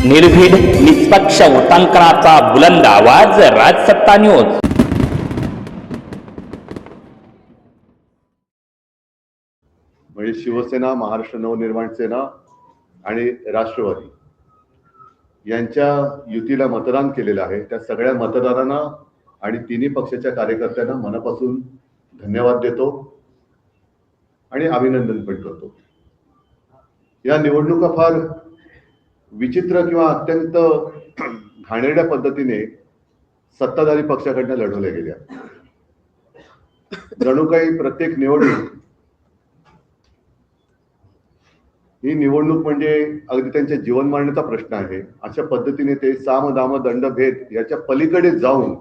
निर्भीड निष्पक्ष वृत्तांकनाचा बुलंद आवाज, राजसत्ता न्यूज. म्हणजे शिवसेना, महाराष्ट्र नवनिर्माण सेना आणि राष्ट्रवादी यांच्या युतीला मतदान केलेलं आहे. त्या सगळ्या मतदारांना आणि तिन्ही पक्षाच्या कार्यकर्त्यांना मनापासून धन्यवाद देतो आणि अभिनंदन पण करतो. या निवडणुका फार विचित्र किंवा अत्यंत घाणेरड्या पद्धतीने सत्ताधारी पक्षाकडनं लढवल्या गेल्या. जणू काही प्रत्येक निवडणूक ही निवडणूक म्हणजे अगदी त्यांच्या जीवन मरणाचा प्रश्न आहे. अशा पद्धतीने ते साम दाम दंड भेद याच्या पलीकडे जाऊन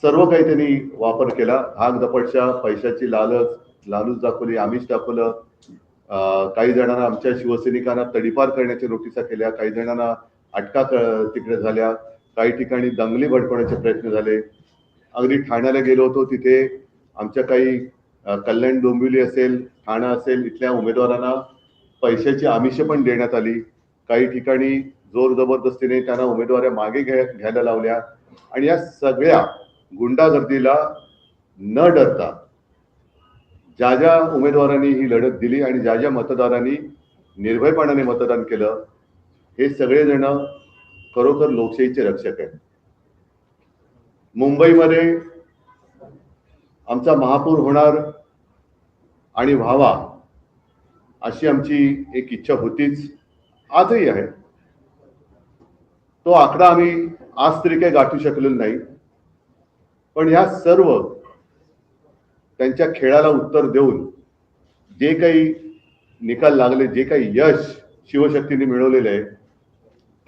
सर्व काही त्यांनी वापर केला. भाग दपटशा, पैशाची लालूच दाखवली, आमिष दाखवलं. काही जणांना, आमच्या शिवसैनिकांना तडीपार करण्याच्या नोटिसा केल्या, काही जणांना अटका तिकडे झाल्या, काही ठिकाणी दंगली भडकवण्याचे प्रयत्न झाले. अगदी ठाण्याला गेलो होतो, तिथे आमच्या काही कल्याण डोंबिवली असेल, ठाणा असेल, इथल्या उमेदवारांना पैशाची आमिष पण देण्यात आली. काही ठिकाणी जोर जबरदस्तीने त्यांना उमेदवाऱ्या मागे घ्यायला लावल्या. आणि या सगळ्या गुंडागर्दीला न डरता ज्या ज्या उमेदवारांनी ही लढत दिली आणि ज्या ज्या मतदारांनी निर्भयपणाने मतदान केलं, हे सगळेजण खरोखर लोकशाहीचे रक्षक आहेत. मुंबईमध्ये आमचा महापौर होणार आणि व्हावा अशी आमची एक इच्छा होतीच, आजही आहे. तो आकडा आम्ही आज तरी काही गाठू शकलेलो नाही. पण या सर्व त्यांच्या खेळाला उत्तर देऊन जे काही निकाल लागले, जे काही यश शिवशक्तीने मिळवलेले आहे,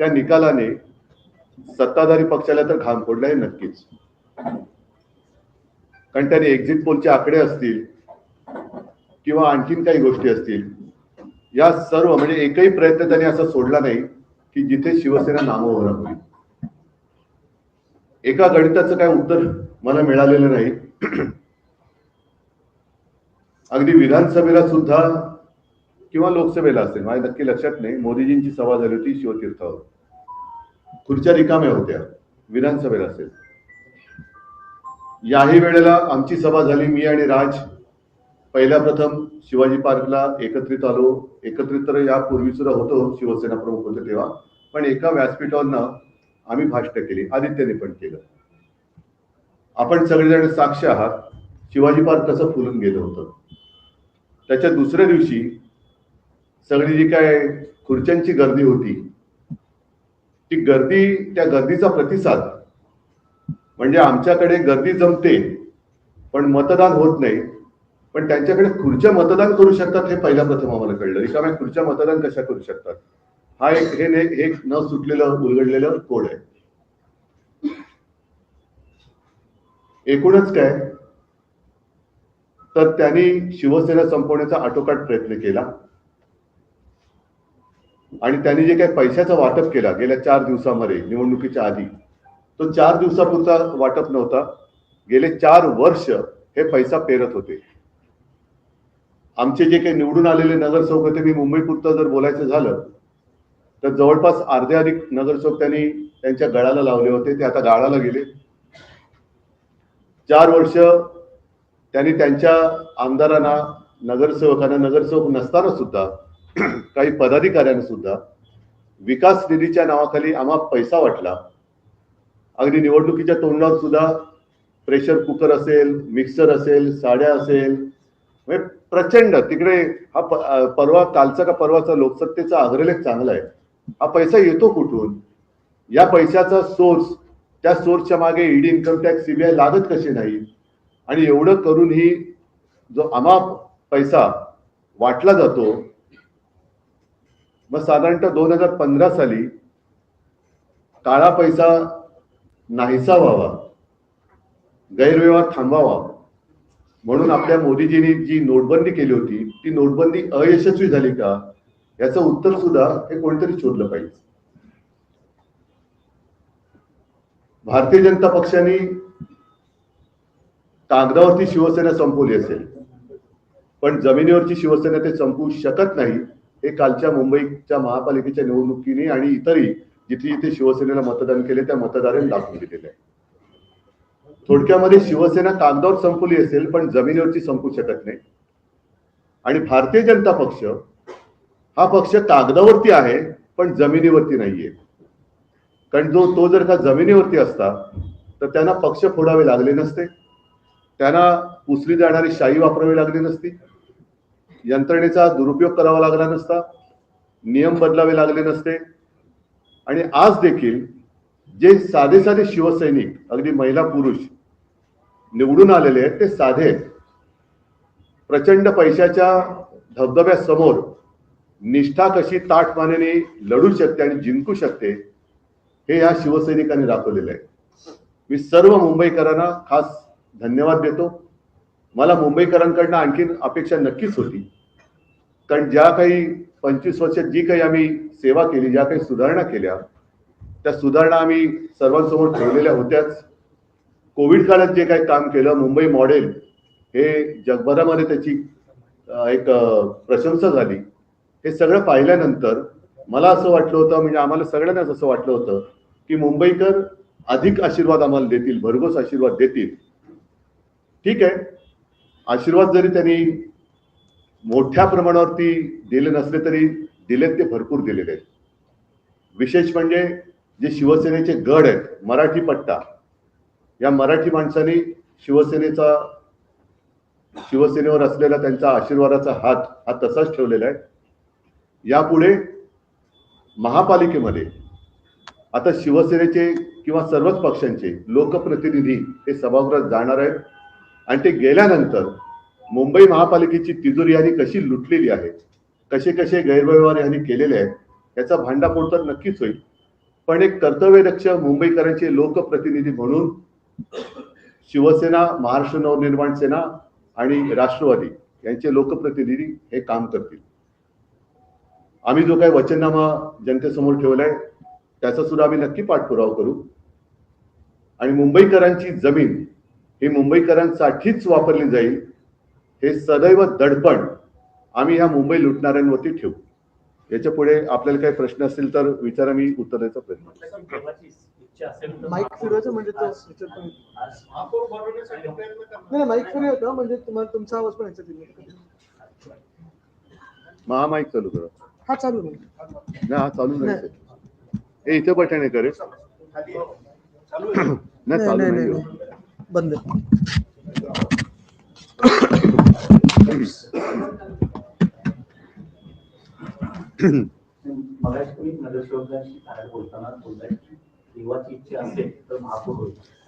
त्या निकालाने सत्ताधारी पक्षाला तर घाम फोडला आहे नक्कीच. कारण त्याने एक्झिट पोलचे आकडे असतील किंवा आणखीन काही गोष्टी असतील, या सर्व म्हणजे एकही प्रयत्न त्यांनी असा सोडला नाही की जिथे शिवसेना नामोहरम होईल. एका गणिताचं काय उत्तर मला मिळालेलं नाही. अगदी विधानसभेला सुद्धा किंवा लोकसभेला असेल, माझ्या नक्की लक्षात नाही, मोदीजींची सभा झाली होती शिवतीर्थावर, खुर्च्या रिकाम्या होत्या. विधानसभेला असेल, याही वेळेला आमची सभा झाली. मी आणि राज पहिल्या प्रथम शिवाजी पार्कला एकत्रित आलो. एकत्रित तर यापूर्वी सुद्धा होतो, शिवसेना प्रमुख होते तेव्हा, पण एका व्यासपीठावरनं आम्ही भाषण केली. आदित्यने पण केलं. आपण सगळेजण साक्ष आहात शिवाजी पार्क कसं फुलून गेलं होतं. त्याच्या दुसऱ्या दिवशी सगळी जी काय खुर्च्यांची गर्दी होती, ती गर्दी, त्या गर्दीचा प्रतिसाद म्हणजे आमच्याकडे गर्दी जमते पण मतदान होत नाही, पण त्यांच्याकडे खुर्च्या मतदान करू शकतात हे पहिल्या प्रथम आम्हाला कळलं. रिकाम्या खुर्च्या मतदान कशा करू शकतात, हा एक न सुटलेलं उलगडलेलं कोड आहे. एकूणच काय तर त्यांनी शिवसेना संपवण्याचा आटोकाट प्रयत्न केला आणि त्यांनी जे काही पैशाचा वाटप केला गेल्या 4 दिवसामध्ये निवडणुकीच्या आधी, तो 4 दिवसापुरता वाटप नव्हता. गेले 4 वर्ष हे पैसा पेरत होते. आमचे जे काही निवडून आलेले नगरसेवक होते, मी मुंबईपुरतं जर बोलायचं झालं तर जवळपास अर्ध्याधिक नगरसेवक त्यांनी त्यांच्या गळाला लावले होते. ते आता गाळाला गेले. 4 वर्ष त्यांनी त्यांच्या आमदारांना, नगरसेवकांना, नगरसेवक नसताना सुद्धा काही पदाधिकाऱ्यांना सुद्धा विकास निधीच्या नावाखाली आम्हा पैसा वाटला. अगदी निवडणुकीच्या तोंडावर सुद्धा प्रेशर कुकर असेल, मिक्सर असेल, साड्या असेल, म्हणजे प्रचंड तिकडे हा कालचा का परवाचा लोकसत्तेचा अग्रलेख चांगला आहे. हा पैसा येतो कुठून, या पैशाचा सोर्स, त्या सोर्सच्या मागे ईडी, इन्कम टॅक्स, सीबीआय लागत कसे नाही, आणि एवढं करूनही जो अमाप पैसा वाटला जातो, मग साधारणतः 2015 साली काळा पैसा नाहीसा व्हावा, गैरव्यवहार थांबावा म्हणून आपल्या मोदीजींनी जी नोटबंदी केली होती, ती नोटबंदी अयशस्वी झाली का, याचं उत्तर सुद्धा हे कोणीतरी शोधलं पाहिजे. भारतीय जनता पक्षाने कागदावरती शिवसेना संपवली असेल, पण जमिनीवरची शिवसेना ते संपवू शकत नाही. हे कालच्या मुंबईच्या महापालिकेच्या निवडणुकीने आणि इतरही जिथे जिथे शिवसेनेला मतदान केले त्या मतदारांनी दाखवून दिलेले आहे. थोडक्यामध्ये शिवसेना कागदावर संपली असेल पण जमिनीवरती संपू शकत नाही. आणि भारतीय जनता पक्ष हा पक्ष कागदावरती आहे पण जमिनीवरती नाहीये. कारण तो जर का जमिनीवरती असता तर त्यांना पक्ष फोडावे लागले नसते, त्यांना पुसली जाणारी शाही वापरावी लागली नसती, यंत्रणेचा दुरुपयोग करावा लागला नसता, नियम बदलावे लागले नसते. आणि आज देखील जे साधे साधे शिवसैनिक अगदी महिला पुरुष निवडून आलेले आहेत ते साधे आहेत. प्रचंड पैशाच्या धबधब्यासमोर निष्ठा कशी ताठमानेने लढू शकते आणि जिंकू शकते हे या शिवसैनिकांनी दाखवलेलं आहे. मी सर्व मुंबईकरांना खास धन्यवाद देतो. मला मुंबईकरांकडनं आणखीन अपेक्षा नक्कीच होती, कारण ज्या काही 25 वर्षात जी काही आम्ही सेवा केली, ज्या काही सुधारणा केल्या त्या सुधारणा आम्ही सर्वांसमोर ठेवलेल्या होत्याच. कोविड काळात जे काही काम केलं, मुंबई मॉडेल हे जगभरामध्ये त्याची एक प्रशंसा झाली. हे सगळं पाहिल्यानंतर मला असं वाटलं होतं, म्हणजे आम्हाला सगळ्यांनाच असं वाटलं होतं की मुंबईकर अधिक आशीर्वाद आम्हाला देतील, भरघोस आशीर्वाद देतील. ठीक आहे, आशीर्वाद जरी त्यांनी मोठ्या प्रमाणावरती दिले नसले तरी दिलेत ते भरपूर दिलेले आहेत. विशेष म्हणजे जे शिवसेनेचे गड आहेत, मराठी पट्टा, या मराठी माणसांनी शिवसेनेवर असलेला त्यांचा आशीर्वादाचा हात हा तसाच ठेवलेला आहे. यापुढे महापालिकेमध्ये आता शिवसेनेचे किंवा सर्वच पक्षांचे लोकप्रतिनिधी हे सभागृहात जाणार आहेत आणि ते गेल्यानंतर मुंबई महापालिकेची तिजोरी यांनी कशी लुटलेली आहे, कसे कसे गैरव्यवहार यांनी केलेले आहेत याचा भांडाफोड तर नक्कीच होईल. पण एक कर्तव्यदक्ष मुंबईकरांचे लोकप्रतिनिधी म्हणून शिवसेना, महाराष्ट्र नवनिर्माण सेना आणि राष्ट्रवादी यांचे लोकप्रतिनिधी हे काम करतील. आम्ही जो काही वचननामा जनतेसमोर ठेवलाय त्याचा सुद्धा आम्ही नक्की पाठपुरावा करू. आणि मुंबईकरांची जमीन ही मुंबईकरांसाठीच वापरली जाईल हे सदैव दडपण आम्ही ह्या मुंबई लुटणाऱ्यांवरती ठेवू. याच्या पुढे आपल्याला काही प्रश्न असतील तर विचारा, मी उत्तर द्यायचा प्रयत्न करेन. माईक फिरवायचं म्हणजे तो नाही, माईक फिरव होतं म्हणजे तुम्हाला तुमचा आवाज पण याच्यात महामाईक चालू करा. हा चालू नाही, हा चालू नाही. हे इथे बटन करे नाही, चालू नाही, बंद.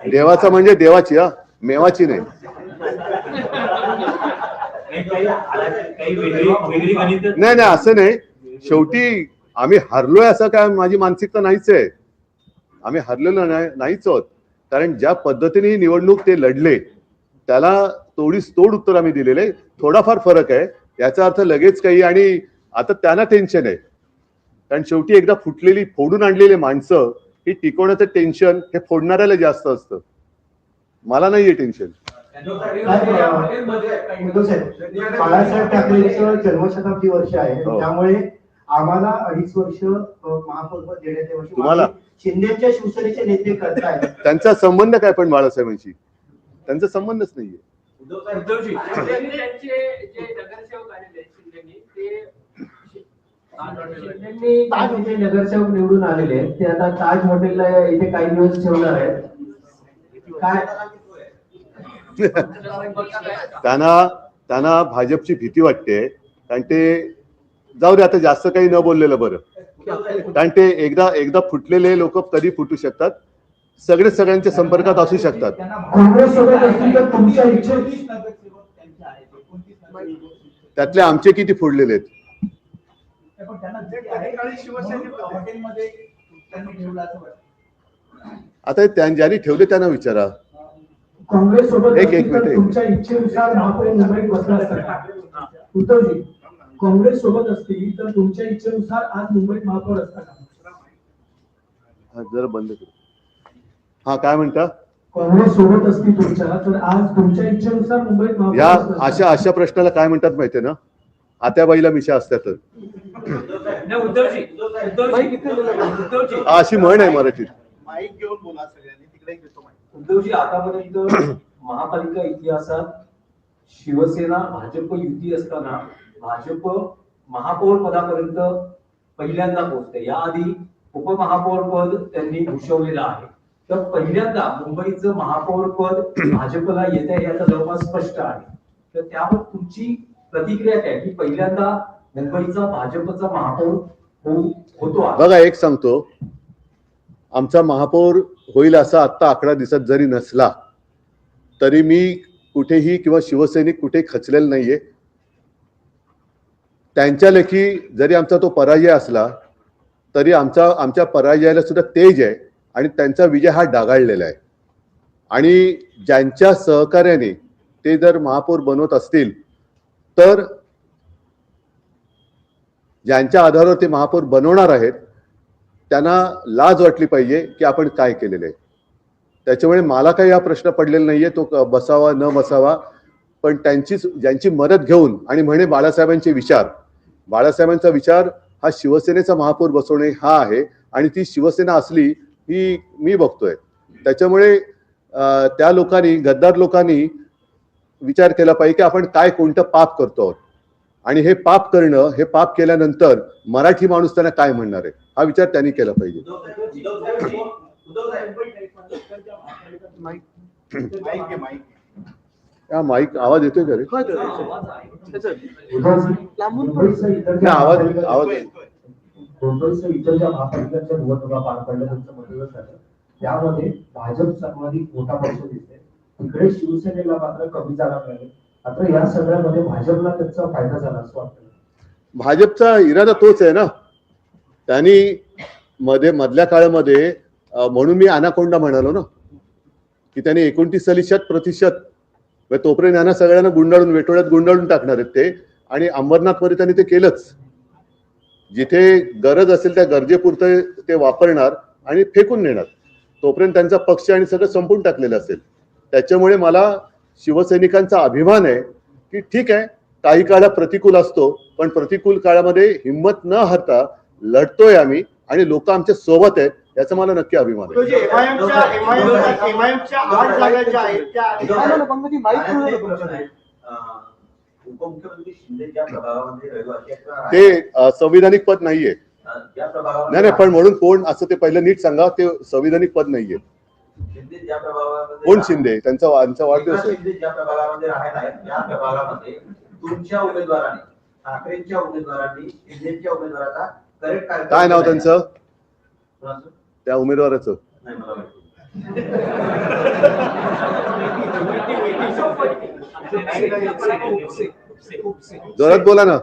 देवाचा म्हणजे देवाची, हा मेवाची नाही. नाही नाही, असं नाही. शेवटी आम्ही हरलोय असं काय माझी मानसिकता नाहीच आहे. आम्ही हरलेलो नाहीच आहोत. कारण ज्या पद्धतीने निवडणूक ते लढले त्याला तोडीस तोड उत्तर आम्ही दिलेलं आहे. थोडाफार फरक आहे, याचा अर्थ लगेच काही. आणि आता त्यांना टेन्शन आहे, कारण शेवटी एकदा फुटलेली फोडून आणलेली माणसं ही टिकवण्याचं टेन्शन हे फोडणाऱ्याला जास्त असतं. मला नाहीये टेन्शन. बाळासाहेब ठाकरेंचं जन्मशताब्दी वर्ष आहे, त्यामुळे आम्हाला 2.5 वर्ष महापौर देण्यात यावं. तुम्हाला शिंदेच्या शिवसेनेचे नेते करतायत, त्यांचा संबंध काय पण बाळासाहेबांशी? त्यांचा संबंधच नाहीये. शिंदेनी नगरसेवक निवडून आलेले ते आता ताज हॉटेलला इथे काही दिवस ठेवणार आहेत. काय त्यांना भाजपची भीती वाटते, कारण ते जाऊ दे आता, जास्त काही न बोललेलं बरं. कारण ते एकदा फुटलेले लोक कधी फुटू शकतात, सगळ्यांच्या संपर्कात असू शकतात. त्यातले आमचे किती फुटलेले आहेत? आता ज्यांनी ठेवले त्यांना विचारा. काँग्रेस सोबत एक मिनिट, तुमच्या इच्छेनुसार महापौर मुंबईत बसला असता. उद्धवजी, काँग्रेस सोबत असतील तर तुमच्या इच्छेनुसार आज मुंबईत महापौर असता का? जरा बंद करू. हा, काय म्हणता? काँग्रेस सोबत असतील तुमच्या तर आज तुमच्या इच्छेनुसार मुंबईत महापौर या अशा प्रश्नाला काय म्हणतात माहितीये ना? आत्याबाईला मिशा असतातच. माईक इथे दिलं. अशी म्हण आहे मराठीत. माईक घेऊन बोला सगळ्यांनी, तिकडे घेतो माईक. उद्धवजी, आतापर्यंत महापालिका इतिहासात शिवसेना भाजप युती असताना भाजप महापौर पदापर्यंत पहिल्यांदा पोहोचते. याआधी उपमहापौर पद त्यांनी भूषवलेलं आहे. तर पहिल्यांदा मुंबईचं महापौर पद भाजपला येत आहे याचा जवळपास स्पष्ट आहे. तर त्यावर तुमची प्रतिक्रिया काय की पहिल्यांदा मुंबईचा भाजपचा महापौर होतो आहे? बघा, एक सांगतो, आमचा महापौर होईल असा आत्ता आकडा दिसत जरी नसला तरी मी कुठेही किंवा शिवसैनिक कुठे खचलेलं नाहीये. त्यांच्या लेखी जरी आमचा तो पराजय असला तरी आमच्या पराजयाला सुद्धा तेज आहे आणि त्यांचा विजय हा डागाळलेला आहे. आणि ज्यांच्या सहकार्याने ते जर महापौर बनवत असतील तर ज्यांच्या आधारावर ते महापौर बनवणार आहेत त्यांना लाज वाटली पाहिजे की आपण काय केलेलं आहे. त्याच्यामुळे मला काही हा प्रश्न पडलेला नाहीये तो बसावा न बसावा, पण ज्यांची मदत घेऊन आणि म्हणे बाळासाहेबांचा विचार हा शिवसेनेचा महापौर बसवणे हा आहे आणि ती शिवसेना असली ही मी बघतोय. त्याच्यामुळे त्या लोकांनी, गद्दार लोकांनी विचार केला पाहिजे की आपण काय कोणतं पाप करतो आहोत आणि हे पाप करणं, हे पाप केल्यानंतर मराठी माणूस त्यांना काय म्हणणार आहे हा विचार त्यांनी केला पाहिजे. हा माईक आवाज येतोय का रे? हा, त्याच्यात. लांबून नाही, आवाज मुंबईसह इतर ज्या महापालिकांच्या निवडणुका पार पडल्या त्यांचं मतदान झालं त्यामध्ये भाजप सर्वाधिक मोठा पक्ष दिसते. तिकडे शिवसेनेला मात्र कमी जागा मिळाली. मात्र या सगळ्यामध्ये भाजपला त्याचा फायदा झाला असं वाटतं. भाजपचा इरादा तोच आहे ना. त्यांनी मधल्या काळामध्ये म्हणून मी अनाकोंडा म्हणालो ना की त्यांनी 29% तोपर्यंत यांना सगळ्यांना गुंडाळून, वेटोळ्यात गुंडाळून टाकणार आहेत ते. आणि अंबरनाथमध्ये त्यांनी ते केलंच. जिथे गरज असेल त्या गरजेपुरतं ते वापरणार आणि फेकून नेणार. तोपर्यंत त्यांचा पक्ष आणि सगळं संपून टाकलेलं असेल. त्याच्यामुळे मला शिवसैनिकांचा अभिमान आहे की ठीक आहे, काही काळा प्रतिकूल असतो पण प्रतिकूल काळामध्ये हिंमत न हरता लढतोय आम्ही आणि लोक आमच्या सोबत आहेत याचा मला नक्की अभिमान आहे. उपमुख्यमंत्री शिंदे ज्या प्रभागामध्ये रहिवासी आहेत ते संविधानिक पद नाहीये. नाही, पण म्हणून कोण असं ते पहिलं नीट सांगा. ते संविधानिक पद नाहीये. शिंदे ज्या प्रभागामध्ये कोण शिंदे? त्यांचा वाढदिवस आहे. शिंदे ज्या प्रभागामध्ये राहत आहेत त्या प्रभागामध्ये तुमच्या उमेदवारांनी, ठाकरेंच्या उमेदवारांनी शिंदेच्या उमेदवाराचा करेक्ट काय नाव त्यांचं? त्या उमेदवाराचं नाही मला माहिती. जोरात बोला ना.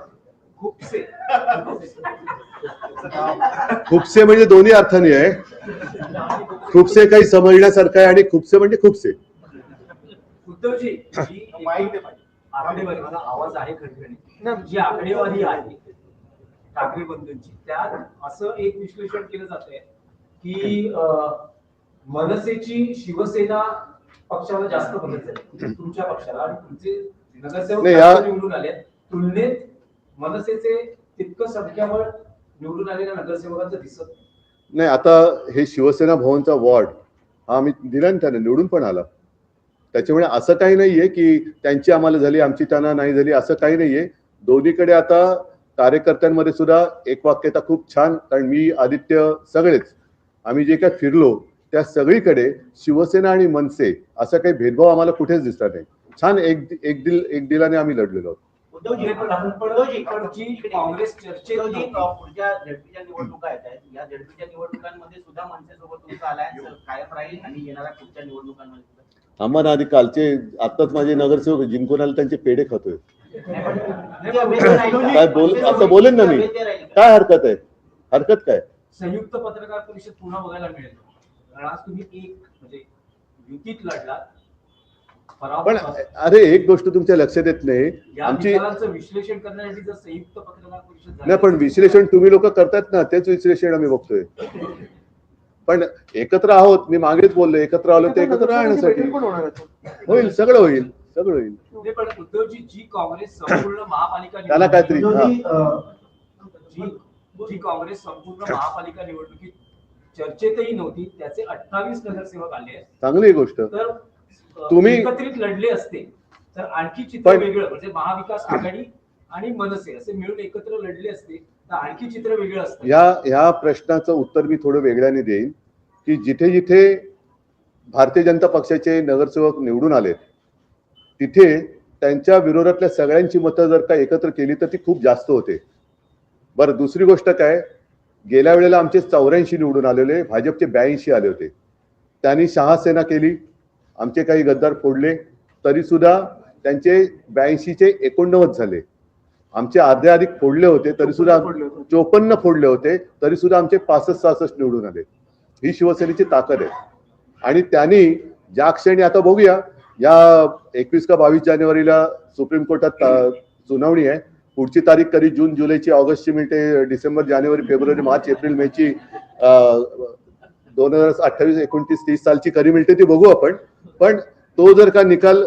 खुपसे म्हणजे दोन्ही अर्थाने आहे. खुपसे काही समजण्यासारखं आहे आणि खुपसे म्हणजे खुपसे. उद्धवजी, आकडेवारी, मला आवाज आहे खडखडी, जी आकडेवारी आहे ठाकरे बंधूंची, त्यात असं एक विश्लेषण केलं जात आहे की मनसेची शिवसेना पक्षाला जास्त मदत झाली तुमच्या पक्षाला आणि तुमचे नगरसेवक निवडून आले. तुलनेत मनसेचे तितकं संख्याबळ निवडून आलेल्या नगरसेवकांचं दिसत नाही. आता हे शिवसेना भवनचा वॉर्ड हा आम्ही दिला ना, त्याने निवडून पण आला. त्याच्यामुळे असं काही नाहीये की त्यांची आम्हाला झाली आमची त्यांना नाही झाली, असं काही नाहीये. दोन्हीकडे आता कार्यकर्त्यांमध्ये सुद्धा एक वाक्यता खूप छान, कारण मी, आदित्य, सगळेच आम्ही जे काय फिरलो त्या सगळीकडे शिवसेना आणि मनसे असा काही भेदभाव आम्हाला कुठेच दिसला नाही. छान एक दिलाने आम्ही लढलेलो आहोत. काँग्रेस चर्चेत पुढच्या झडपीच्या निवडणुका येत आहेत. या झडपीच्या निवडणुकांमध्ये सुद्धा मनसेसोबत तुमचा अलायन्स कायम राहील आणि येणाऱ्या पुढच्या निवडणुकांमध्ये सुद्धा. आम्हाला आधी कालचे आत्ताच माझे नगरसेवक जिंकून आले त्यांचे पेढे खातोय. काय असं बोलेन ना मी. काय हरकत आहे? हरकत काय? संयुक्त पत्रकार परिषद पुन्हा बघायला मिळेल. कारण आज तुम्ही एक म्हणजे युतीत लढला. पण अरे एक गोष्ट तुमच्या लक्षात येत नाही. आमची विश्लेषण करण्यासाठी जर संयुक्त पत्रकार परिषद नाही, पण विश्लेषण तुम्ही लोक करतात ना, तेच विश्लेषण आम्ही बघतोय. पण एकत्र आहोत, मी मागेच बोललो एकत्र आलो ते एकत्र राहण्यासाठी. होईल, सगळं होईल. सगळं होईल. नाही, पण उद्धवजी जी काँग्रेस संपूर्ण महापालिका त्याला काहीतरी जी काँग्रेस संपूर्ण महापालिका निवडणुकीत चर्चेतही नव्हती, त्याचे 28 नगरसेवक आले आहेत. चांगली गोष्ट. तर तुम्ही- एकत्रित लढले असते तर आणखी चित्र पण- वेगळं, म्हणजे महाविकास आघाडी आणि मनसे असे मिळून एकत्र लढले असते तर आणखी चित्र वेगळं असतं. ह्या प्रश्नाचं उत्तर मी थोडं वेगळ्याने देईन की जिथे जिथे भारतीय जनता पक्षाचे नगरसेवक निवडून आलेत तिथे त्यांच्या विरोधातल्या सगळ्यांची मतं जर का एकत्र केली तर ती खूप जास्त होते. बरं, दुसरी गोष्ट काय, गेल्या वेळेला आमचे 84 निवडून आलेले, भाजपचे 82 आले होते. त्यांनी शहासेना केली, आमचे काही गद्दार फोडले, तरी सुद्धा त्यांचे 82चे 89 झाले. आमचे अर्धे अधिक फोडले होते तरी सुद्धा 54 फोडले होते तरी सुद्धा आमचे 65-66 निवडून आले. ही शिवसेनेची ताकद आहे. आणि त्यांनी ज्या क्षणी, आता बघूया, या 21 का 22 जानेवारीला सुप्रीम कोर्टात सुनावणी आहे. पुढची तारीख कधी जून जुलैची, ऑगस्टची मिळते, डिसेंबर जानेवारी फेब्रुवारी मार्च एप्रिल मेची 2028 29 30 सालची कधी मिळते ती बघू आपण. पण तो जर का निकाल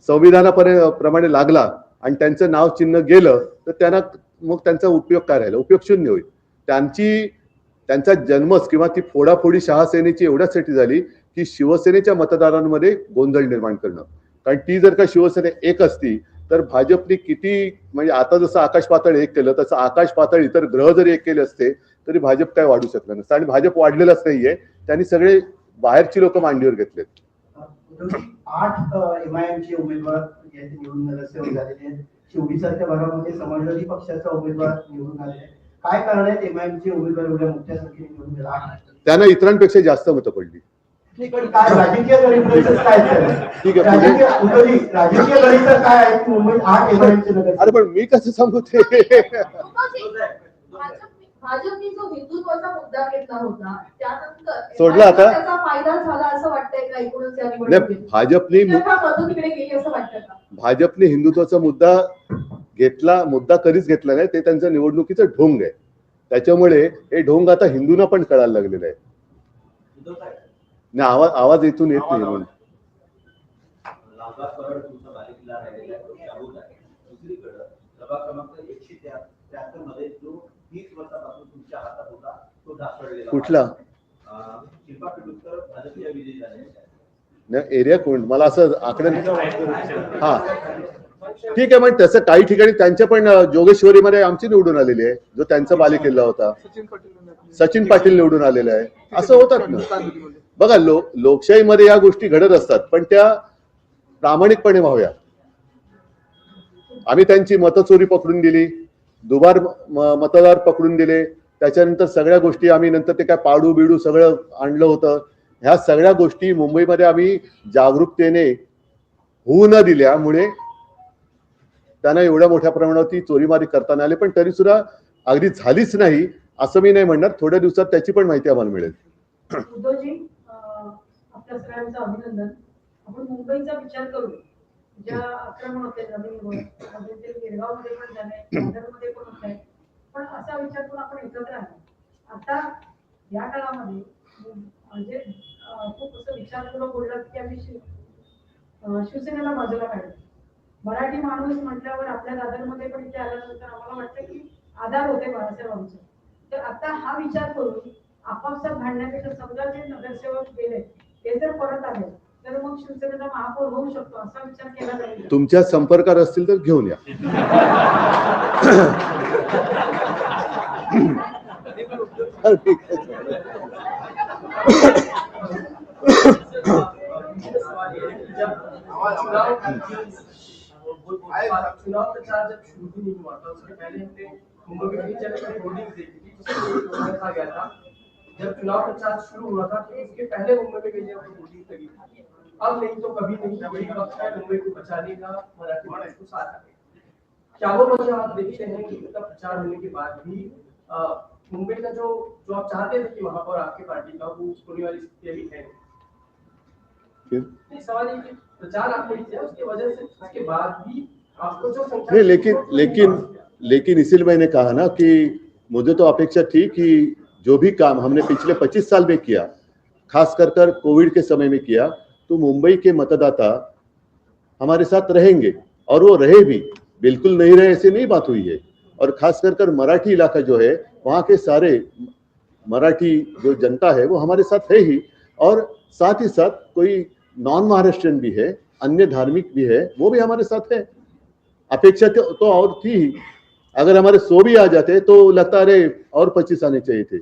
संविधानाप्रमाणे लागला आणि त्यांचं नाव चिन्ह गेलं तर त्यांना मग त्यांचा उपयोग काय राहिला? उपयोग शून्य होईल. त्यांचा जन्मच किंवा ती फोडाफोडी शहासेनेची एवढ्यासाठी झाली की शिवसेनेच्या मतदारांमध्ये गोंधळ निर्माण करणं. कारण ती जर का शिवसेना एक असती तर भाजपने किती, म्हणजे आता जसं आकाश पातळ एक केलं तसं आकाश पातळ इतर ग्रह जरी एक केले असते तरी भाजप काय वाढू शकलं नसतं. आणि भाजप वाढलेलंच नाहीये, त्यांनी सगळे बाहेरची लोक मांडीवर घेतलेत. 8 एमआयएमचे उमेदवार निवडून नगरसेवक झालेले आहेत. शिवडीसारख्या भागामध्ये समाजवादी पक्षाचा उमेदवार निवडून आले आहेत. काय कारण आहेत एमआयएमचे उमेदवार एवढ्या मोठ्या संख्येने निवडून गेला? त्यांना इतरांपेक्षा जास्त मतं पडली. पण काय राजकीय गणित काय झालं? ठीक आहे, राजकीय गणित काय आहे की मुंबईत 8 एमआयएमचे नगरसेवक? अरे पण मी कसं सांगू ते? भाजपने जो हिंदुत्वाचा मुद्दा घेतला होता त्यानंतर सोडला आता? त्याचा फायदा झाला असं वाटतंय का एकूणच या नाही, निवडणुकीत? भाजपने मधून तिकडे गेली असं वाटतं का? भाजपने हिंदुत्वाचा मुद्दा कधीच घेतला नाही. ते त्यांचं निवडणुकीचं ढोंग आहे. त्याच्यामुळे हे ढोंग आता हिंदूंना पण कळायला लागलेलं आहे. नाही, आवाज इथून येत नाही म्हणून. दुसरीकडे प्रभाग क्रमांक 173 मध्ये जो 30 वर्षापासून तुमच्या हातात होता तो ढासळलेला कुठला शिल्पा पिडूकर भाजपीय विजयी झाले. नाही, एरिया कोण, मला असं आकडे. हा ठीक आहे, पण तसं काही ठिकाणी त्यांच्या पण जोगेश्वरीमध्ये आमची निवडून आलेली आहे, जो त्यांचा बालेकिल्ला होता. सचिन पाटील निवडून आलेला आहे. असं होतात ना. बघा, लोकशाहीमध्ये या गोष्टी घडत असतात, पण त्या प्रामाणिकपणे व्हाव्या. आम्ही त्यांची मतचोरी पकडून दिली, दुबार मतदार पकडून दिले, त्याच्यानंतर सगळ्या गोष्टी आम्ही नंतर ते काय पाडू बिडू सगळं आणलं होतं. ह्या सगळ्या गोष्टी मुंबईमध्ये आम्ही जागरूकतेने होऊ न दिल्यामुळे त्यांना एवढ्या मोठ्या प्रमाणावरती चोरीमारी करताना आले. पण तरी सुद्धा अगदी झालीच नाही असं मी नाही म्हणणार. थोड्या दिवसात त्याची पण माहिती आम्हाला मिळेल. उद्धवजी, आपल्या सगळ्यांचं अभिनंदन. आपण मुंबईचा विचार करू, ज्या आक्रमण होते नवीन गिरगावमध्ये पण झाले, दादरमध्ये पण होत आहे, पण असा विचार करून आपण एकत्र आलो. आता या काळामध्ये म्हणजे खूप असं विचार करून बोललं की आम्ही शिवसेनेला बाजूला काढलं. मराठी माणूस म्हटल्यावर आपल्या दादरमध्ये पण इथे आल्यानंतर आम्हाला वाटतं की आधार होते बाळासाहेबांचे. तर आता हा विचार करून आपापसात भांडण्यापेक्षा समजा जे नगरसेवक गेले ते जर परत आले तर मग शिवसेनेचा महापौर होऊ शकतो असा विचार केला जाईल. तुमच्या संपर्कात असतील तर घेऊन या. चुनाव प्रचार जब शुरू नहीं हुआ था उसके पहले हमने मुंबई में चैनल होर्डिंग्स देखी थी जिसमें लिखा गया था, जब चुनाव प्रचार शुरू हुआ था तो उसके पहले मुंबई में गई होर्डिंग्स लगी थी। अब नहीं तो कभी नहीं, यही वक्त है मुंबई को बचाने का, मराठी मानस को साथ आने। क्या वो वजह आप देखते हैं कि इतना प्रचार होने के बाद भी मुंबई का जो आप चाहते थे कि महापौर आपकी पार्टी का वो होने वाली स्थिति अभी है? सवाल ये कि प्रचार आपने किया उसकी वजह से उसके बाद भी आपको जो संख्या नहीं, लेकिन इसीलिए मैंने कहा ना कि मुझे तो अपेक्षा थी कि जो भी काम हमने पिछले 25 साल में किया, खास कर कोविड के समय में किया, तो मुंबई के मतदाता हमारे साथ रहेंगे और वो रहे भी, बिल्कुल नहीं रहे ऐसे नहीं बात हुई है। और खास कर मराठी इलाका जो है वहाँ के सारे मराठी जो जनता है वो हमारे साथ है ही, और साथ ही साथ कोई नॉन महाराष्ट्रियन भी है, अन्य धार्मिक भी है, वो भी हमारे साथ है। अपेक्षा तो और थी ही, अगर हमारे 100 भी आ जाते तो लगता अरे और 25 आने चाहिए थे।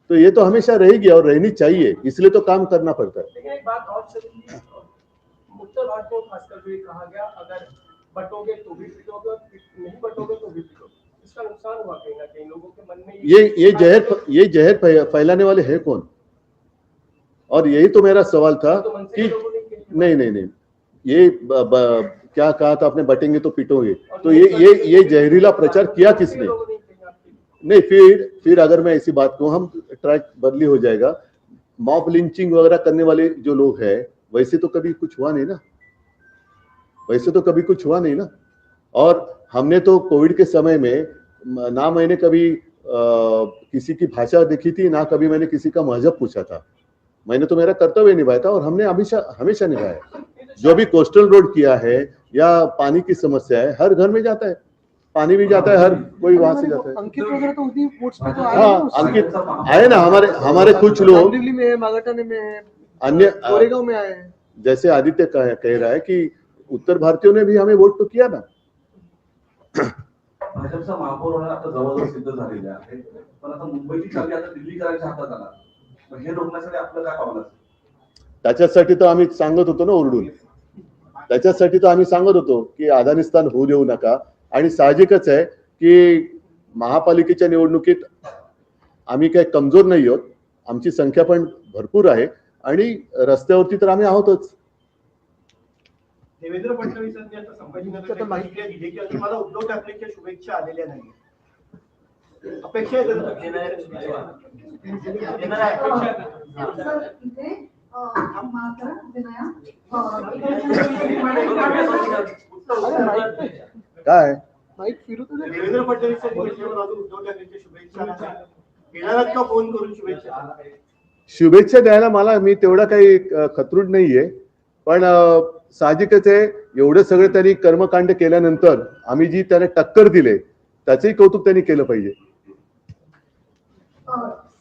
तो ये तो हमेशा रहेगी और रहनी चाहिए, इसलिए तो काम करना पड़ता है। लेकिन एक बात और चली, उत्तर भारत को खासकर जो ये कहा गया, अगर बटोगे तो भी पिटोगे और नहीं बटोगे तो भी पिटोगे, इसका नुकसान हुआ कहीं ना कहीं लोगों के मन में। ये जहर फैलाने वाले हैं कौन? और यही तो मेरा सवाल था कि नहीं, ये क्या कहा था आपने, बटेंगे तो पिटोगे, तो ये जहरीला प्रचार किया किसने? नहीं, फिर अगर मैं ऐसी बात कहूँ, हम ट्रैक बदली हो जाएगा। मॉब लिंचिंग वगैरह करने वाले जो लोग हैं, वैसे तो कभी कुछ हुआ नहीं ना, और हमने तो कोविड के समय में ना मैंने कभी किसी की भाषा देखी थी, ना कभी मैंने किसी का मजहब पूछा था। मैंने तो मेरा कर्तव्य निभाया था और हमने हमेशा निभाया। जो भी कोस्टल रोड किया है या पानी की समस्या है, हर घर में जाता है, पानी भी जाता है, हर कोई वहां से जाता है। अंकित वगैरह तो उसी पोर्ट्स पे तो आए हाँ, अंकित आए ना, हमारे कुछ लोग दिल्ली में है, मागाटाने में है, अन्य गोरेगांव में आए हैं। जैसे आदित्य कह रहा है कि उत्तर भारतीयों ने भी हमें वोट तो किया ना। भाजपचा महापौर होणार आता जवळजवळ सिद्ध झालेले आहे, पण आता मुंबईची चावी आता दिल्ली करायच्या हातात आला, पण हे रोखण्यासाठी आपलं काय पावलं? त्याच्यासाठी तर आम्ही सांगत होतो ना ओरडून, त्याच्यासाठी तर आम्ही सांगत होतो की अफगाणिस्तान होऊ देऊ नका। आणि साहजिकच आहे की महापालिकेच्या निवडणुकीत आम्ही काही कमजोर नाही आहोत, आमची संख्या पण भरपूर आहे आणि रस्त्यावरती तर आम्ही आहोतच। देवेंद्र फडणवीसांनी आता संभाजीनगरच्या माहिती दिली की अजून मला उद्धव ठाकरेंच्या शुभेच्छा आलेल्या नाही, अपेक्षा आहे काय माईक फिरू तर दे. देवेंद्र फडणवीसांनी म्हटल्यावर अजून उद्धव ठाकरेंच्या शुभेच्छा नाही, येणाऱ्यात का फोन करून शुभेच्छा द्यायला मला मी तेवढा काही खतरूड नाहीये, पण साहजिकच आहे एवढे सगळे त्यांनी कर्मकांड केल्यानंतर आम्ही जी त्याने टक्कर दिले त्याचंही कौतुक त्यांनी केलं पाहिजे।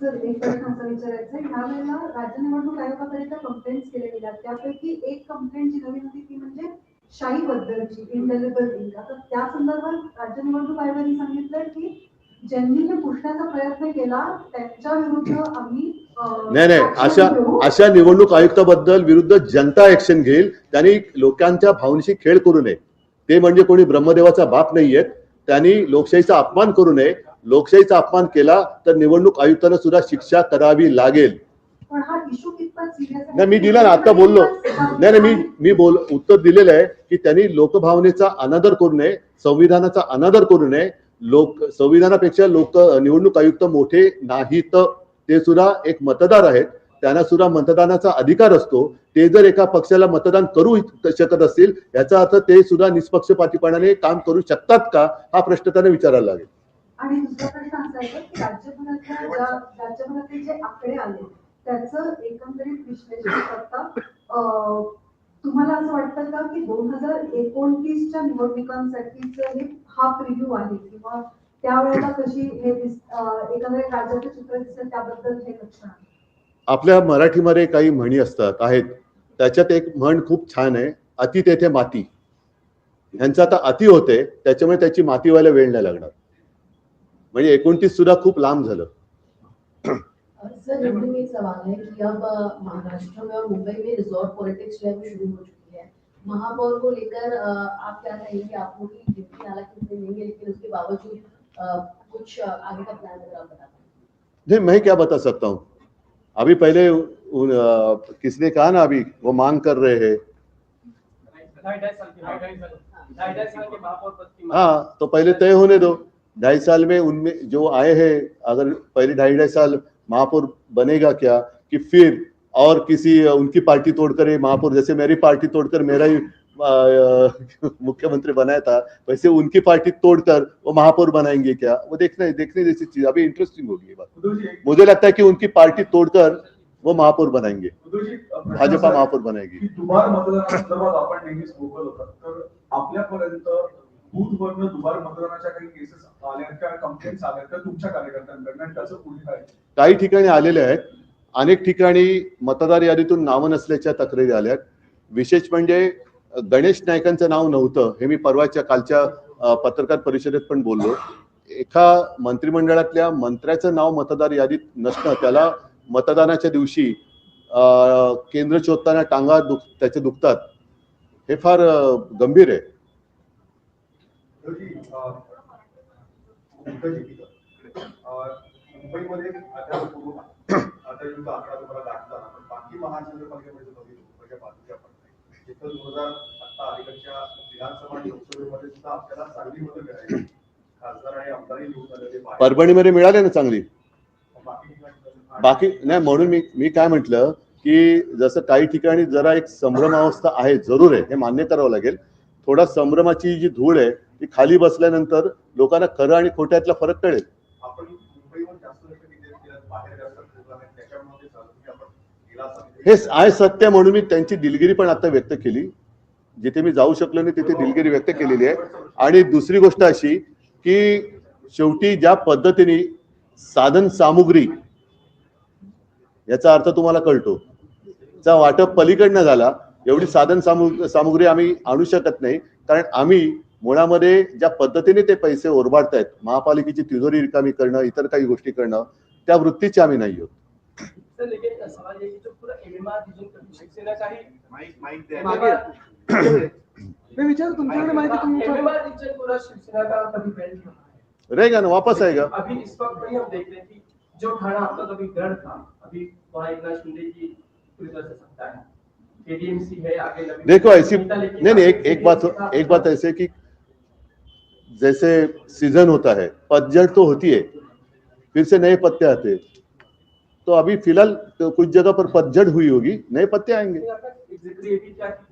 सर, एक प्रश्न असा विचारायचा आहे, ह्या वेळेला राज्य निवडणूक आयोगापर्यंत कंप्लेंट्स केल्या गेल्या, त्यापैकी एक कंप्लेंट जी नवीन होती ती म्हणजे शाही बद्दलची, इनडेलिबल लिंक। आता त्या संदर्भात राज्य निवडणूक आयोगाने सांगितलं की ज्यांनी हे पुसण्याचा प्रयत्न केला त्यांच्या विरुद्ध आम्ही नाही, अशा निवडणूक आयुक्ताबद्दल विरुद्ध जनता ऍक्शन घेईल। त्यांनी लोकांच्या भावनेशी खेळ करू नये, ते म्हणजे कोणी ब्रह्मदेवाचा बाप नाहीयेत, त्यांनी लोकशाहीचा अपमान करू नये। लोकशाहीचा अपमान केला तर निवडणूक आयुक्तांना सुद्धा शिक्षा करावी लागेल। पण हा इशू कितपत सिरियस आहे? नाही, मी दिला ना, आता बोललो नाही, मी उत्तर दिलेलं आहे की त्यांनी लोकभावनेचा अनादर करू नये, संविधानाचा अनादर करू नये। संविधानापेक्षा निवडणूक आयुक्त मोठे नाहीत, ते सुद्धा एक मतदार आहेत, त्यांना सुद्धा मतदानाचा अधिकार असतो। ते जर एका पक्षाला मतदान करू शकत असतील याचा अर्थ ते सुद्धा निष्पक्षपातीपणाने काम करू शकतात का, हा प्रश्न त्यांना विचारायला लागेल। आणि दुसरा प्रश्न असा आहे की राज्यभरातले जे आकडे आले त्याचं एकंदरीत विश्लेषण करता तुम्हाला असं वाटतं का की 2029च्या निवडणुकांसाठीच हा प्रिव्ह्यू आहे, किंवा त्यावेळेला कशी हे एकंदरीत राज्याचं चित्र दिसेल त्याबद्दल हे लक्षण आहे? आपल्या मराठीमध्ये काही म्हणी आहेत, त्याच्यात एक म्हण खूप छान आहे, अति तेथे माती। यांचा आता अति होते, त्याच्यामुळे त्याची माती व्हायला वेळ नाही लागणार, म्हणजे 29 सुद्धा खूप लांब झालं। सर, हिंदी में एक सवाल है कि अब महाराष्ट्र में और मुंबई में रिजॉर्ट पॉलिटिक्स जो है वो शुरू हो चुकी है। महापौर को लेकर आप क्या कहेंगे? आपको की ड्यूटी हालांकि उसमें नहीं है, लेकिन उसके बावजूद कुछ आगे का प्लान अगर आप बता पाएं। नहीं, मैं क्या बता सकता हूँ। अभी पहले किसने कहा ना, अभी वो मांग कर रहे हैं। हाँ, तो पहले तय होने दो। 2.5 साल में उनमें जो आए हैं, अगर पहले 2.5 साल महापौर बनेगा क्या, कि फिर और किसी उनकी पार्टी तोड़कर महापौर, जैसे मेरी पार्टी तोड़कर मेरा ही मुख्यमंत्री बनाया था, वैसे उनकी पार्टी तोड़कर वो महापौर बनाएंगे क्या, वो देखने जैसी चीज। अभी इंटरेस्टिंग होगी ये बात। मुझे लगता है कि उनकी पार्टी तोड़कर वो महापौर बनाएंगे, भाजपा महापौर बनाएगी. दुबार मतदानासंदर्भात आपण नेहमीच बोलत होता, तर आपल्यापर्यंत बूथवरनं दुबार मतदानाच्या काही केसेस आल्या का, कंप्लेंट्स आल्या का तुमच्या कार्यकर्त्यांकडनं, त्याचं पुढे काय? काही ठिकाणी आलेले आहेत, अनेक ठिकाणी मतदार यादीतून नावं नसल्याच्या तक्रारी आल्या. विशेष म्हणजे गणेश नाईकांचं नाव नव्हतं, हे मी परवाच्या कालच्या पत्रकार परिषदेत पण बोललो. एका मंत्रिमंडळातल्या मंत्र्याचं नाव मतदार यादीत नसणं, त्याला मतदानाच्या दिवशी केंद्र शोधताना टांगा त्याचे दुखतात, हे फार गंभीर आहे. मुंबईमध्ये आता आकडा तुम्हाला गाठला, बाकी महानगरपालिकेमध्ये बघितलं बाजूच्या जिथं 2000 आता अलीकडच्या विधानसभा आणि लोकसभेमध्ये सुद्धा आपल्याला चांगली मतं मिळाली, खासदार आणि आमदारही निवडून आलेले. परभणीमध्ये मिळाले ना चांगली, बाकी नाही. म्हणून मी काय म्हटलं की जसं काही ठिकाणी जरा एक संभ्रमावस्था आहे, जरूर आहे, हे मान्य करावं लागेल. थोडा संभ्रमाची जी धूळ आहे ती खाली बसल्यानंतर लोकांना खरं आणि खोट्यातला फरक कळेल. आपण मुंबईवर जास्त लक्ष केंद्रित केलं, बाहेर जास्त त्याच्यामध्ये हे आहे सत्य, म्हणून मी त्यांची दिलगिरी पण आता व्यक्त केली. जिथे मी जाऊ शकलो नाही तिथे दिलगिरी व्यक्त केलेली आहे. आणि दुसरी गोष्ट अशी की शेवटी ज्या पद्धतीने साधन सामुग्री, याचा अर्थ तुम्हाला कळतो, चा वाटप पलीकडनं झाला, एवढी साधन सामुग्री आम्ही आणू शकत नाही. कारण आम्ही मुळामध्ये ज्या पद्धतीने ते पैसे ओरबाडतायत, महापालिकेची तिजोरी रिकामी करणं, इतर काही गोष्टी करणं, त्या वृत्तीचे आम्ही नाही आहोत. सर लेकिन सवाल ये कि जो पूरा एमएमआर रिजन शिवसेना का ही मैं विचार तुमच्याकडे माहिती तुम्ही एमएमआर रिजन पूरा शिवसेना का कभी फेल रहा है, रहेगा ना, वापस आएगा. अभी इस वक्त वही हम देख रहे हैं कि जो ठाणा आपका कभी गढ़ था, अभी वहाँ एकनाथ शिंदे की पूरी तरह से सत्ता है, केडीएमसी है आगे नवीन. देखो ऐसी नहीं, एक बात ऐसे कि जैसे सीजन होता है, पतझड़ तो होती है, फिर से नए पत्ते आते हैं. तो अभी फिलहाल तो कुछ जगह पर पतझड़ हुई होगी, नए पत्ते आएंगे.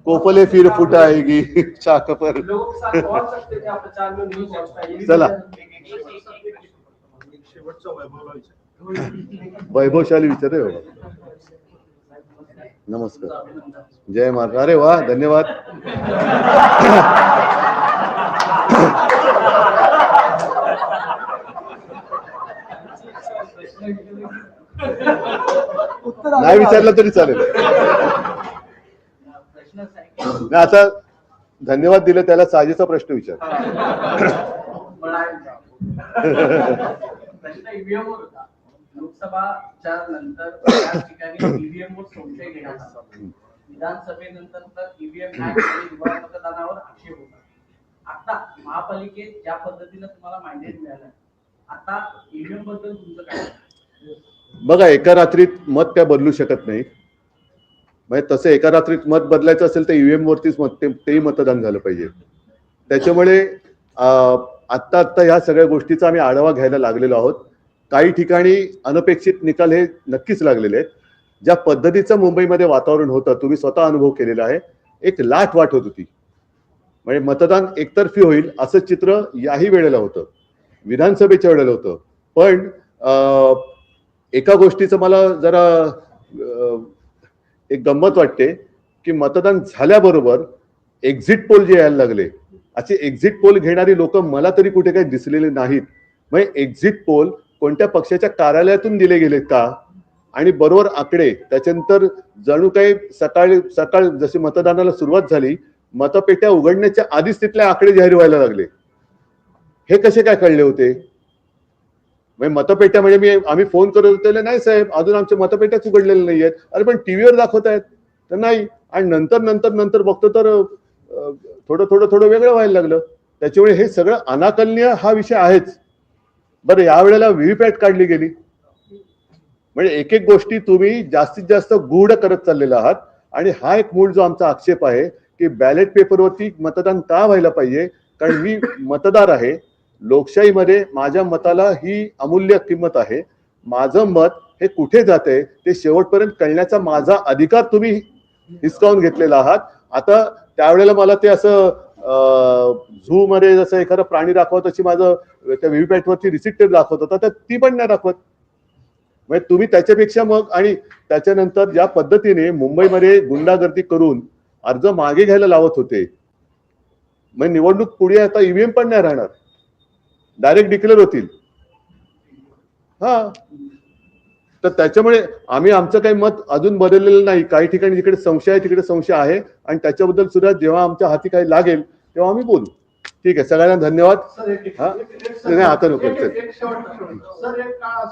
कोपले फिर फुटा आएगी शाखा पर. लोग साथ पहुंच सकते थे, आप प्रचार में नहीं पहुंच पाए. चला वैभवशाली विचार आहे बाबा. नमस्कार, जय महाराज. अरे वाह, धन्यवाद. नाही विचारलं तरी चालेल. नाही, आता धन्यवाद दिलं त्याला साजेचा प्रश्न विचार. प्रश्न ईव्हीएम वर होता. लोकसभाच्या नंतर त्या ठिकाणी ईव्हीएम वर संशय घेण्यात आला. विधानसभेनंतर तर ईव्हीएम आणि दुबार मतदानावर आक्षेप होता. आता महापालिकेत ज्या पद्धतीने तुम्हाला मांडणी मिळालं, आता ईव्हीएम बद्दल तुमचं काय? बघा, एका रात्रीत मत त्या बदलू शकत नाही. म्हणजे तसं एका रात्रीत मत बदलायचं असेल तर ईव्हीएम वरतीच तेही मतदान झालं पाहिजे. त्याच्यामुळे आत्ता ह्या सगळ्या गोष्टीचा आम्ही आढावा घ्यायला लागलेलो आहोत. काही ठिकाणी अनपेक्षित निकाल हे नक्कीच लागलेले आहेत. ज्या पद्धतीचं मुंबईमध्ये वातावरण होतं, तुम्ही स्वतः अनुभव केलेला आहे, एक लाट वाट होत होती. म्हणजे मतदान एकतर्फी होईल असं चित्र याही वेळेला होतं, विधानसभेच्या वेळेला होतं. पण एका गोष्टीचं मला जरा एक गंमत वाटते की मतदान झाल्याबरोबर एक्झिट पोल जे यायला लागले, असे एक्झिट पोल घेणारी लोक मला तरी कुठे काही दिसलेले नाहीत. म्हणजे एक्झिट पोल कोणत्या पक्षाच्या कार्यालयातून दिले गेलेत का, आणि बरोबर आकडे त्याच्यानंतर जणू काही सकाळ जशी मतदानाला सुरुवात झाली, मतपेट्या उघडण्याच्या आधीच तिथले आकडे जाहीर व्हायला लागले. हे कसे काय कळले होते? म्हणजे मतपेट्या म्हणजे आम्ही फोन करत होते, नाही साहेब अजून आमच्या मतपेट्याच उघडलेल्या नाही आहेत. अरे पण टीव्हीवर दाखवत आहेत तर नाही. आणि नंतर बघतो तर थोडं वेगळं व्हायला लागलं. त्याच्यामुळे हे सगळं अनाकलनीय हा विषय आहेच. बरं, यावेळेला व्हीव्हीपॅट काढली गेली, म्हणजे एक गोष्टी तुम्ही जास्तीत जास्त गूढ करत चाललेला आहात. आणि हा एक मूळ जो आमचा आक्षेप आहे की बॅलेट पेपरवरती मतदान का व्हायला पाहिजे, कारण मी मतदार आहे. लोकशाहीमध्ये माझ्या मताला ही अमूल्य किंमत आहे. माझं मत हे कुठे जाते ते शेवटपर्यंत कळण्याचा माझा अधिकार तुम्ही हिसकावून घेतलेला आहात. आता त्यावेळेला मला ते असं झू मध्ये जसं एखादा प्राणी दाखवत, अशी माझं त्या व्हीव्हीपॅट वरती रिसिप्ट दाखवत होता, तर ती पण नाही दाखवत. म्हणजे तुम्ही त्याच्यापेक्षा मग, आणि त्याच्यानंतर ज्या पद्धतीने मुंबईमध्ये गुंडागर्दी करून अर्ज मागे घ्यायला लावत होते, मग निवडणूक पुढे आता ईव्हीएम पण नाही राहणार, डायरेक्ट डिक्लेअर होतील. हा, तर त्याच्यामुळे आम्ही आमचं काही मत अजून बदललेलं नाही. काही ठिकाणी जिकडे संशय आहे तिकडे संशय आहे, आणि त्याच्याबद्दल सुद्धा जेव्हा आमच्या हाती काही लागेल तेव्हा आम्ही बोलू. ठीक आहे, सगळ्यांना धन्यवाद. हा नाही, आता नको. सर, एक काळ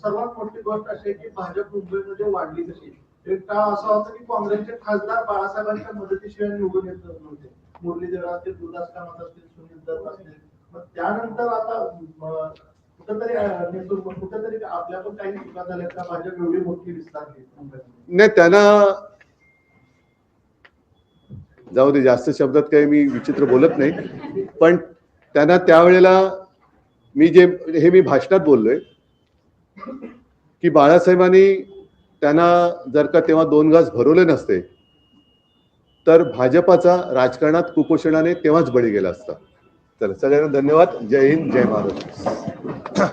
सर्वात मोठी गोष्ट अशी आहे की भाजप मुंबईमध्ये वाढली कशी. एक काळ असा होता की काँग्रेसचे खासदार बाळासाहेबांच्या मदतीशिवाय निवडून येत नव्हते. मुरलीधर असतील, गुरुदास कामत असतील, सुनील दत्त असतील. मग त्यानंतर आता कुठेतरी आपल्या पण काही चुका झाल्या का भाजप एवढी मोठी विस्तारली मुंबईमध्ये? नाही, त्यांना जाऊ दे, जास्त शब्दात काही मी विचित्र बोलत नाही, पण त्यांना त्यावेळेला मी भाषणात बोललोय की बाळासाहेबांनी त्यांना जर का तेव्हा 2 घास भरवले नसते तर भाजपाचा राजकारणात कुपोषणाने तेव्हाच बळी गेला असता. चला, सगळ्यांना धन्यवाद. जय हिंद, जय महाराष्ट्र.